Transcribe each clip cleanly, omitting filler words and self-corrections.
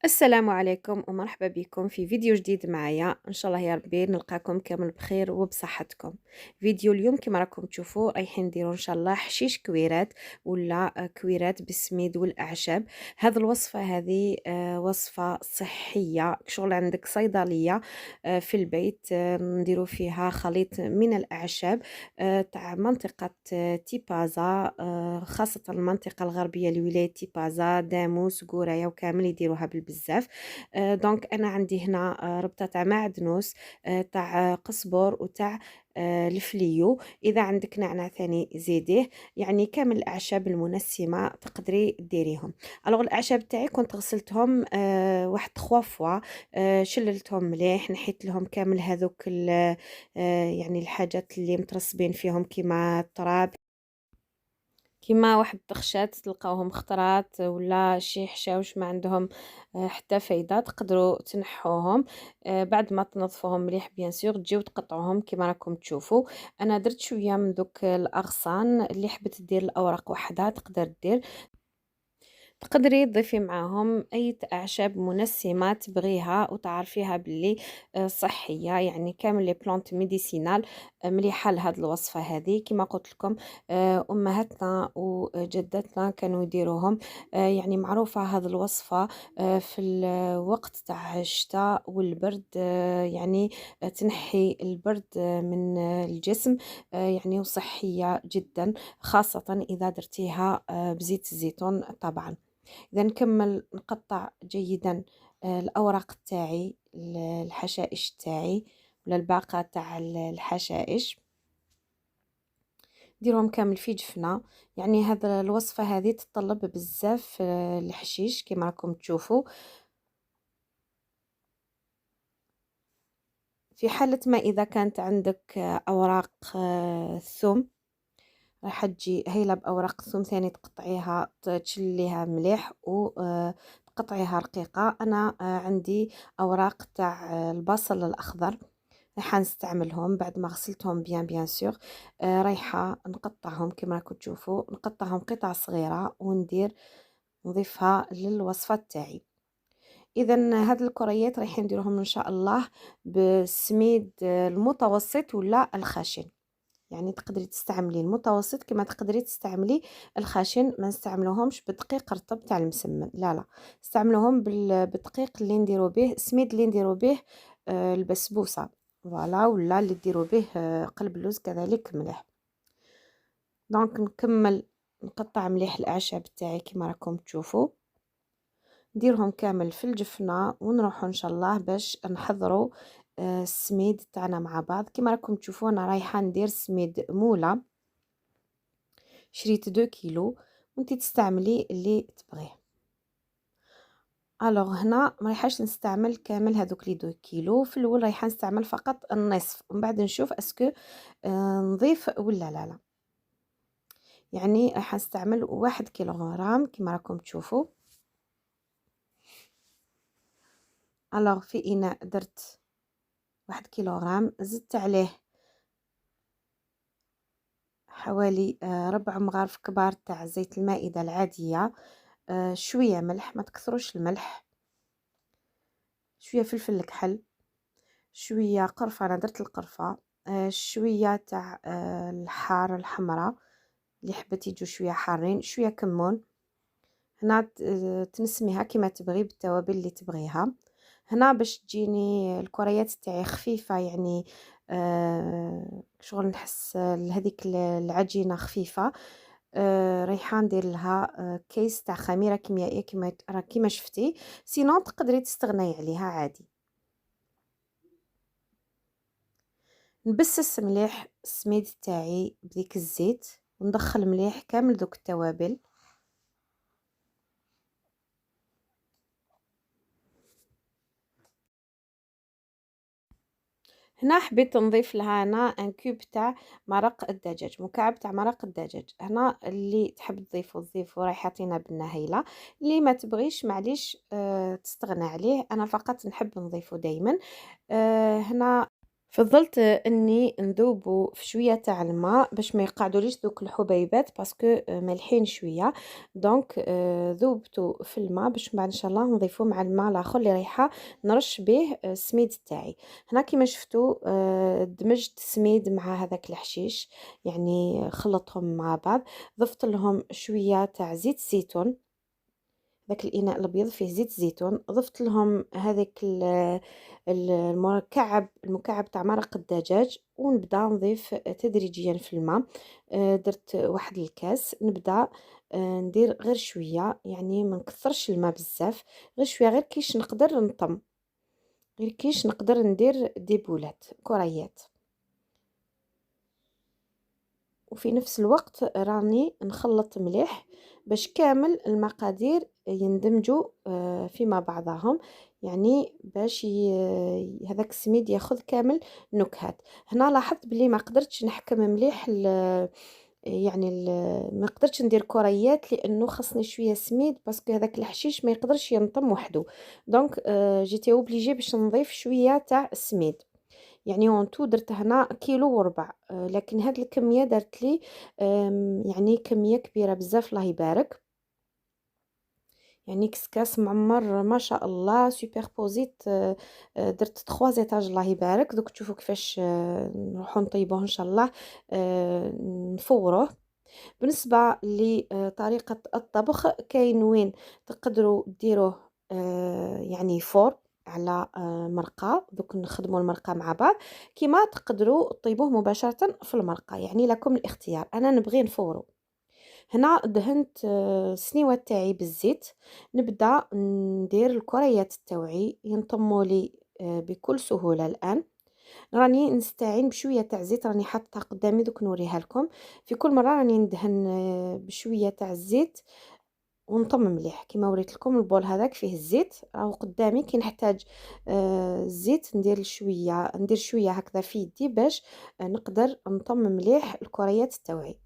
السلام عليكم ومرحبا بكم في فيديو جديد معايا. ان شاء الله يا ربي نلقاكم كامل بخير وبصحتكم. فيديو اليوم كما راكم تشوفوا رايحين نديروا ان شاء الله حشيش كويرات ولا كويرات بالسميد والاعشاب. هذه الوصفه هذه وصفه صحيه، شغل عندك صيدليه في البيت. نديروا فيها خليط من الاعشاب تاع منطقه تيبازا، خاصه المنطقه الغربيه لولايه تيبازا، داموس، قورايا وكامل يديروها بزاف. دونك انا عندي هنا ربطه تاع معدنوس، تاع قزبر وتاع الفليو. اذا عندك نعناع ثاني زيديه، يعني كامل الاعشاب المنسمه تقدري ديريهم. الوغ الاعشاب تاعي كنت غسلتهم واحد 3 فوا، شللتهم مليح، نحيت لهم كامل هذوك يعني الحاجات اللي مترسبين فيهم كيما التراب، كيما واحد التخشات تلقاوهم خطرات ولا شي حشاوش ما عندهم حتى فايدة، تقدروا تنحوهم. بعد ما تنظفوهم مليح بيان سور تجيو تقطعوهم كيما راكم تشوفوا. انا درت شوية من دوك الاغصان، اللي حبت دير الاوراق وحدها تقدر دير. تقدري تضيفي معاهم أي أعشاب منسمة تبغيها وتعرفيها باللي صحية، يعني كامل لي بلانت ميديسينال مليحة لهاد الوصفة هذه. كما قلت لكم أمهاتنا وجداتنا كانوا يديروهم. يعني معروفة هاد الوصفة في الوقت تاع الشتاء والبرد، يعني تنحي البرد من الجسم، يعني وصحية جدا، خاصة إذا درتيها بزيت الزيتون طبعا. إذا نكمل نقطع جيدا الأوراق تاعي، الحشائش تاعي ولا الباقة تاع الحشائش، نديرهم كامل في جفنة. يعني هذا الوصفة هذه تتطلب بزاف الحشيش كما راكم تشوفوا. في حالة ما إذا كانت عندك أوراق ثوم، راح تجي هايله باوراق الثوم ثاني، تقطعيها تشليها مليح وتقطعيها رقيقه. انا عندي اوراق تاع البصل الاخضر، رايحه نستعملهم بعد ما غسلتهم بيان سور. رايحه نقطعهم كما راكم تشوفوا، نقطعهم قطع صغيره وندير نضيفها للوصفه تاعي. اذا هاد الكريات رايحين نديروهم ان شاء الله بالسميد المتوسط ولا الخشن. يعني تقدري تستعملي المتوسط كما تقدري تستعملي الخشن، ما نستعملوهمش بالدقيق رطب تاع المسمن، لا استعملوهم بالدقيق اللي نديرو به سميد، اللي نديرو به البسبوسه فوالا، ولا اللي ديرو به قلب اللوز كذلك مليح. دونك نكمل نقطع مليح الاعشاب تاعي كما راكم تشوفوا، نديرهم كامل في الجفنه ونروحوا ان شاء الله باش نحضروا السميد تاعنا مع بعض. كما راكم تشوفوا انا رايحه ندير سميد موله، شريت 2 كيلو وانتي تستعملي اللي تبغيه. الوغ هنا ما رايحاش نستعمل كامل هذوك لي 2 كيلو، في الاول رايحه نستعمل فقط النصف ومن بعد نشوف اسكو نضيف ولا لا. يعني راح نستعمل 1 كيلوغرام كما راكم تشوفوا. الوغ في اناء درت 1 كيلوغرام، زدت عليه حوالي ربع مغارف كبار تاع زيت المائدة العادية، شوية ملح، ما تكثروش الملح، شوية فلفل الكحل، شوية قرفة، أنا درت القرفة، شوية تاع الحار الحمرا اللي حبيت يجو شوية حارين، شوية كمون. هنا تنسميها كما تبغي بالتوابل اللي تبغيها. هنا باش تجيني الكريات تاعي خفيفة، يعني شغل نحس هذيك العجينة خفيفة. رايحة ندير لها كيس تاع خميرة كيميائية كيما شفتي، سينون تقدري تستغني عليها عادي. نبسس مليح السميد تاعي بديك الزيت وندخل مليح كامل دوك التوابل. هنا حبيت نضيف لها انا ان كوب تاع مرق الدجاج، مكعب تاع مرق الدجاج. هنا اللي تحب تضيفو رايحه يعطينا بنه هايله، اللي ما تبغيش معليش تستغنى عليه، انا فقط نحب نضيفه دايما. هنا فضلت اني نذوبو في شويه تاع الماء باش ما يقعدوليش دوك الحبيبات باسكو مالحين شويه. دونك ذوبته في الماء باش من بعد ان شاء الله نضيفوه مع الماء الاخر اللي رايحه نرش به السميد تاعي. هنا كيما شفتوا دمجت السميد مع هذاك الحشيش، يعني خلطهم مع بعض. ضفت لهم شويه تاع زيت زيتون، داك الإناء الأبيض فيه زيت زيتون. ضفت لهم هذاك المكعب تاع مرق الدجاج، ونبدا نضيف تدريجيا في الماء. درت واحد الكاس، نبدا ندير غير شويه، يعني ما نكثرش الماء بزاف، غير شويه، غير كيش نقدر نطم، غير كيش نقدر ندير دي بولات كريات. وفي نفس الوقت راني نخلط مليح باش كامل المقادير يندمجوا فيما بعضهم، يعني باش هذاك السميد ياخذ كامل نكهات. هنا لاحظت بلي ما قدرتش نحكم مليح يعني ما قدرتش ندير كريات لانه خصني شويه سميد، باسكو هذاك الحشيش ما يقدرش ينطم وحده. دونك جيتي اوبليجي باش نضيف شويه تاع السميد، يعني اون تو درت هنا كيلو وربع. لكن هاد الكميه دارت لي يعني كميه كبيره بزاف، الله يبارك. يعني كسكاس معمر ما شاء الله سوبر بوزيت. درت 3 زيتاج، الله يبارك. دوك تشوفوا كيفاش نروحو نطيبوه ان شاء الله. نفوروه. بالنسبه لطريقه الطبخ، كاين وين تقدروا ديروه يعني فور على مرقه، دوك نخدموا المرقه مع بعض، كيما تقدروا طيبوه مباشره في المرقه، يعني لكم الاختيار. انا نبغي نفورو. هنا دهنت السنيوه تاعي بالزيت، نبدا ندير الكريات تاوعي ينطموا لي بكل سهوله. الان راني نستعين بشويه تاع زيت، راني حاطه قدامي دوك نوريها لكم. في كل مره راني ندهن بشويه تاع الزيت ونطم مليح. كيما وريت لكم البول هذاك فيه الزيت راهو قدامي، كي نحتاج الزيت ندير شويه هكذا في يدي باش نقدر نطم مليح الكريات تاوعي.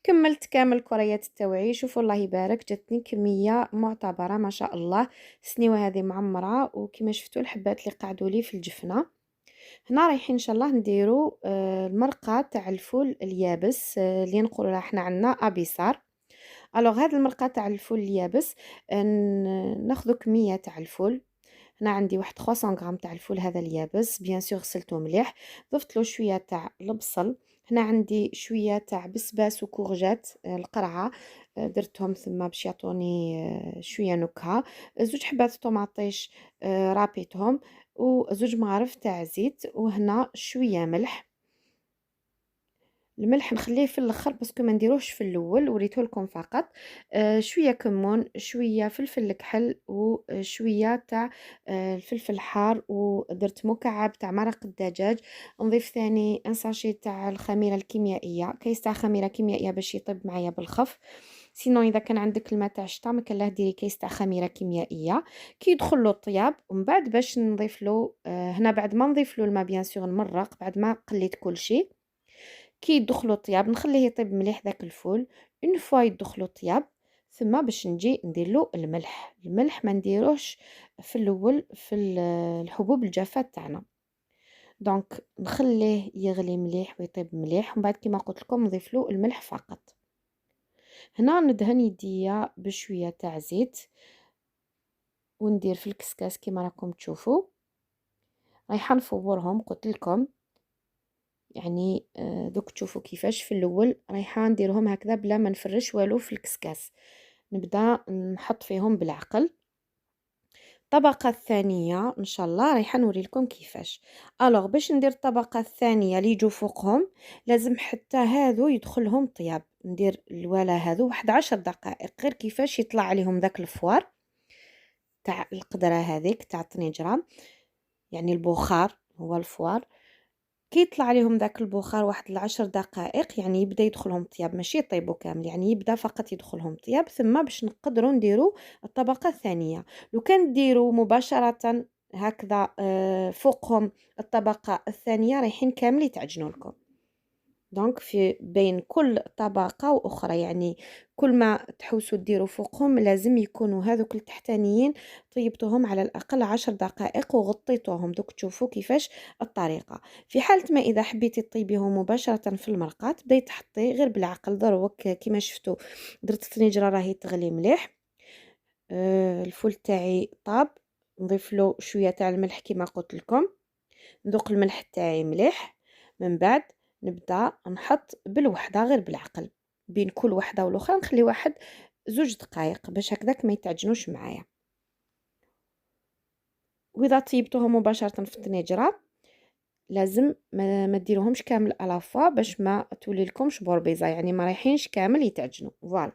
كملت كامل الكريات تاوعي. شوفوا الله يبارك، جاتني كميه معتبره ما شاء الله. السنيوه هذه معمره، وكما شفتوا الحبات اللي قعدوا لي في الجفنه. هنا رايحين ان شاء الله نديروا المرقه تاع الفول اليابس اللي نقولوا احنا عندنا ابيصار. الوغ هذه المرقه تاع الفول اليابس ناخذ كميه تاع الفول. هنا عندي واحد 300 غرام تاع الفول هذا اليابس، بيان سور غسلته مليح. ضفت له شويه تاع البصل. هنا عندي شويه تاع بسباس وكورجات القرعه، درتهم ثم باش يعطوني شويه نكهه. زوج حبات طوماطيش رابيتهم، وزوج مغارف تاع زيت، وهنا شويه ملح. الملح نخليه في الاخر باسكو ما نديروهش في الاول، وريته لكم فقط. شويه كمون، شويه فلفل كحل، وشويه تاع الفلفل الحار، ودرت مكعب تاع مرق الدجاج. نضيف ثاني ان ساشي تاع الخميره الكيميائيه، كيس تاع خميره كيميائيه باش يطيب معايا بالخف. سينو اذا كان عندك الماء تاع الشتا ما كان ديري كيس تاع خميره كيميائيه. كي يدخل له الطياب ومن بعد باش نضيف له هنا بعد ما نضيف له الماء بيان سور نمرق بعد ما قليت كل شيء. كي يدخلوا الطياب نخليه يطيب مليح داك الفول. اون فوا يدخلوا الطياب ثم باش نجي ندير له الملح ما نديروش في الاول في الحبوب الجافه تاعنا. دونك نخليه يغلي مليح ويطيب مليح، ومن بعد كيما قلت لكم نضيف له الملح فقط. هنا ندهن يديا بشويه تاع زيت وندير في الكسكاس كيما راكم تشوفوا. رايحه نفورهم قلت لكم، يعني دوك تشوفوا كيفاش في الاول رايحه نديرهم هكذا بلا ما نفرش والو في الكسكاس. نبدا نحط فيهم بالعقل. الطبقه الثانيه ان شاء الله رايحه نوري لكم كيفاش. الوغ باش ندير الطبقه الثانيه اللي يجوا فوقهم لازم حتى هذو يدخلهم طياب. ندير الولا هذو واحد 10 دقائق غير كيفاش يطلع عليهم داك الفوار تاع القدره هذيك تاع الطنجره، يعني البخار هو الفوار. كي يطلع عليهم داك البخار واحد 10 دقائق، يعني يبدا يدخلهم طياب، ماشي يطيبوا كامل، يعني يبدا فقط يدخلهم طياب. ثم باش نقدروا نديروا الطبقه الثانيه. لو كان ديروا مباشره هكذا فوقهم الطبقه الثانيه رايحين كامل يتعجنوا لكم. دونك في بين كل طبقة وأخرى، يعني كل ما تحوسوا ديروا فوقهم لازم يكونوا هذوك التحتانيين طيبتوهم على الأقل 10 دقائق وغطيتوهم. دوك تشوفوا كيفاش الطريقة. في حالة ما إذا حبيتي تطيبيهم مباشرة في المرقاة، تبداي تحطي غير بالعقل دروك كيما شفتوا. درت الطنجرة راهي تغلي مليح. الفول تاعي طاب، نضيف له شوية تاع الملح كيما قلت لكم، ندوق الملح تاعي مليح. من بعد نبدا نحط بالوحده غير بالعقل، بين كل وحده والاخرى نخلي واحد 2 دقائق باش هكذاك ما يتعجنوش معايا. واذا طيبتوهم مباشره في الطنجره لازم ما ديروهمش كامل الافوا باش ما تولي لكمش بوربيزه، يعني ما رايحينش كامل يتعجنوا. فوالا.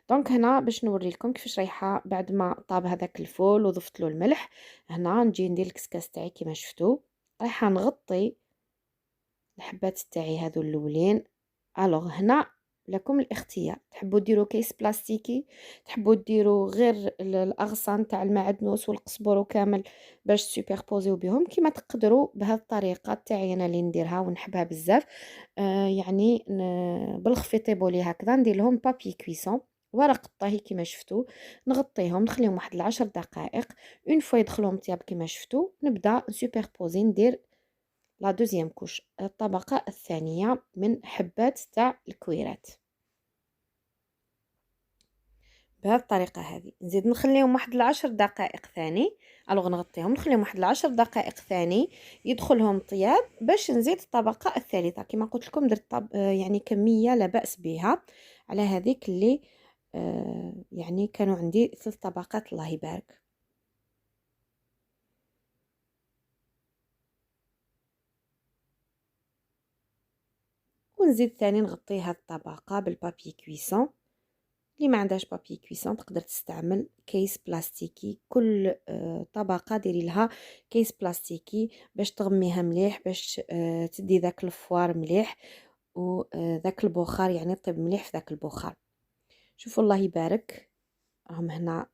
دونك هنا باش نوري لكم كيفاش رايحه بعد ما طاب هذاك الفول وضفت له الملح. هنا نجي ندير الكسكاس تاعي كيما شفتوا، رايحه نغطي الحبات تاعي هذو الاولين. الوغ هنا لكم الاختيار، تحبوا ديروا كيس بلاستيكي، تحبوا ديروا غير الاغصان تاع المعدنوس والقزبر وكامل باش سوبربوزيو بهم، كيما تقدروا بهذه الطريقه تاعي انا اللي نديرها ونحبها بزاف. يعني بالخفيط يبولي هكذا ندير لهم بابي كويسون، ورق الطهي كيما شفتوا، نغطيهم نخليهم واحد 10 دقائق. اون فوا يدخلهم طياب كيما شفتوا نبدا سوبربوزي ندير لا دوزيام كوش، الطبقة الثانية من حبات تاع الكويرات بهذه الطريقة هذه. نزيد نخليهم واحد 10 دقائق ثاني. الوغ نغطيهم نخليهم واحد 10 دقائق ثاني يدخلهم طياب باش نزيد الطبقة الثالثة. كما قلت لكم درت يعني كمية لا بأس بها على هذيك اللي يعني كانوا عندي 3 طبقات الله يبارك. ونزيد ثاني نغطي هذه الطبقة بالبابي كويسون. اللي ما عندهاش بابي كويسون تقدر تستعمل كيس بلاستيكي. كل طبقة ديري لها كيس بلاستيكي باش تغميها مليح، باش تدي ذاك الفوار مليح وذاك البخار، يعني طيب مليح في ذاك البخار. شوفوا الله يبارك راهم هنا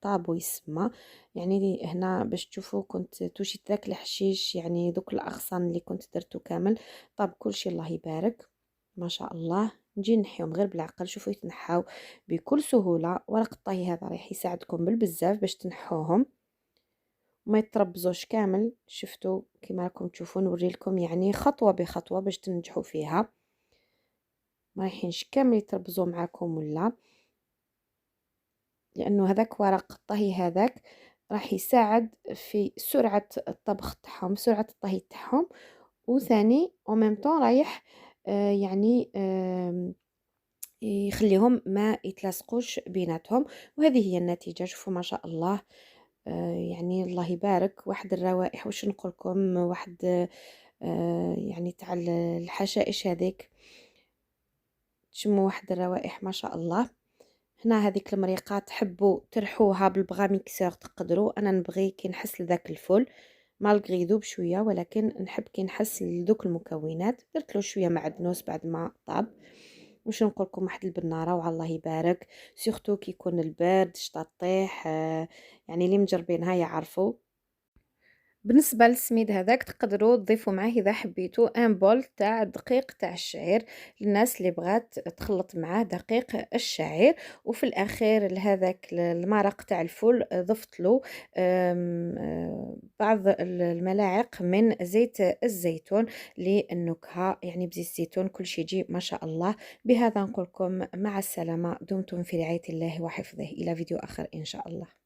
طابوا يسمى. يعني هنا باش تشوفوا كنت توشيت ذاك الحشيش، يعني دوك الاغصان اللي كنت درتو كامل طاب كلشي الله يبارك ما شاء الله. نجي نحيهم غير بالعقل، شوفوا يتنحاو بكل سهوله. ورق الطهي هذا راح يساعدكم بالبزاف باش تنحوهم وما يتربزوش كامل. شفتوا كيما راكم تشوفون نوري لكم يعني خطوه بخطوه باش تنجحوا فيها، ما رايحينش كامل يتربزوا معاكم ولا، لانه هذاك ورق الطهي هذاك راح يساعد في سرعة الطبخ تاعهم، سرعة الطهي تاعهم. وثاني او ميم طون رايح يعني يخليهم ما يتلاصقوش بيناتهم. وهذه هي النتيجة. شوفوا ما شاء الله. يعني الله يبارك واحد الروائح، واش نقول لكم، واحد يعني تاع الحشائش هذيك، تشموا واحد الروائح ما شاء الله. هنا هذيك المريقة تحبوا ترحوها بالبغا ميكسور تقدروا. انا نبغي كي نحس لذاك الفول مالغري يذوب شويه، ولكن نحب كي نحس لذوك المكونات. درت له شويه معدنوس بعد ما طاب. واش نقول لكم، واحد البناره وعلى الله يبارك، سورتو كي يكون البرد شتا طيح. يعني اللي مجربينها يعرفوا. بالنسبة للسميد هذاك تقدروا تضيفوا معاه إذا حبيتوا ان بول تاع دقيق تاع الشعير للناس اللي بغات تخلط معاه دقيق الشعير. وفي الأخير لهذاك المرق تاع الفول ضفت له بعض الملاعق من زيت الزيتون للنكهة، يعني بزيت الزيتون كل شيء يجي ما شاء الله. بهذا نقولكم مع السلامة، دمتم في رعاية الله وحفظه، إلى فيديو آخر إن شاء الله.